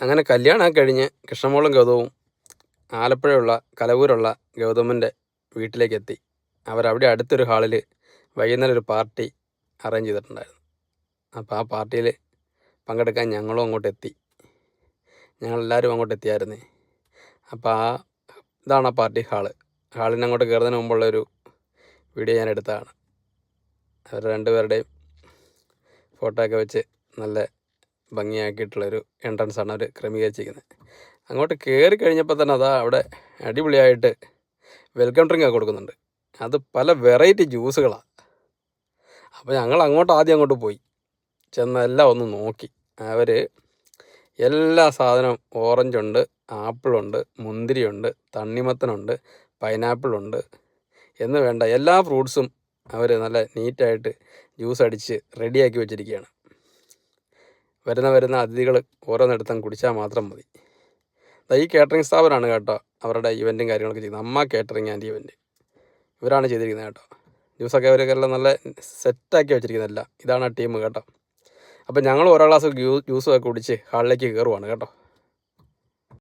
അങ്ങനെ കല്യാണം കഴിഞ്ഞ് കൃഷ്ണമോളും ഗൗതവും ആലപ്പുഴയുള്ള കലവൂരുള്ള ഗൗതമിൻ്റെ വീട്ടിലേക്ക് എത്തി. അവരവിടെ അടുത്തൊരു ഹാളിൽ വൈകുന്നേരം ഒരു പാർട്ടി അറേഞ്ച് ചെയ്തിട്ടുണ്ടായിരുന്നു. അപ്പോൾ ആ പാർട്ടിയിൽ പങ്കെടുക്കാൻ ഞങ്ങളും അങ്ങോട്ട് എത്തി. ഞങ്ങളെല്ലാവരും അങ്ങോട്ട് എത്തിയായിരുന്നേ. അപ്പോൾ ഇതാണ് ആ പാർട്ടി ഹാളിന് അങ്ങോട്ട് കയറുന്നതിന് മുമ്പുള്ളൊരു വീഡിയോ ഞാൻ എടുത്തതാണ്. അവർ രണ്ടുപേരുടെയും ഫോട്ടോ ഒക്കെ വെച്ച് നല്ല ഭംഗിയാക്കിയിട്ടുള്ളൊരു എൻട്രൻസാണ് അവർ ക്രമീകരിച്ചിരിക്കുന്നത്. അങ്ങോട്ട് കയറി കഴിഞ്ഞപ്പോൾ തന്നെ അവിടെ അടിപൊളിയായിട്ട് വെൽക്കം ഡ്രിങ്കൊക്കെ കൊടുക്കുന്നുണ്ട്. അത് പല വെറൈറ്റി ജ്യൂസുകളാണ്. അപ്പോൾ ഞങ്ങൾ ആദ്യം അങ്ങോട്ട് പോയി ചെന്ന് എല്ലാം ഒന്ന് നോക്കി. അവർ എല്ലാ സാധനവും ഓറഞ്ചുണ്ട്, ആപ്പിളുണ്ട്, മുന്തിരിയുണ്ട്, തണ്ണിമത്തനുണ്ട്, പൈനാപ്പിളുണ്ട് എന്ന് വേണ്ട എല്ലാ ഫ്രൂട്ട്സും അവർ നല്ല നീറ്റായിട്ട് ജ്യൂസ് അടിച്ച് റെഡിയാക്കി വെച്ചിരിക്കുകയാണ്. വരുന്ന അതിഥികൾ ഓരോന്നിടത്തും കുടിച്ചാൽ മാത്രം മതി. ഈ കേറ്ററിംഗ് സ്ഥാപനമാണ് കേട്ടോ അവരുടെ ഇവൻറ്റും കാര്യങ്ങളൊക്കെ ചെയ്യുന്നത്. അമ്മ കേറ്ററിംഗ് ആൻഡ് ഇവൻറ്റ് ഇവരാണ് ചെയ്തിരിക്കുന്നത് കേട്ടോ. ജ്യൂസൊക്കെ അവരൊക്കെല്ലാം നല്ല സെറ്റാക്കി വെച്ചിരിക്കുന്നതല്ല. ഇതാണ് ആ ടീം കേട്ടോ. അപ്പോൾ ഞങ്ങൾ ഓരോ ഗ്ലാസ് ജ്യൂസും ഒക്കെ കുടിച്ച് ഹാളിലേക്ക് കയറുവാണ് കേട്ടോ.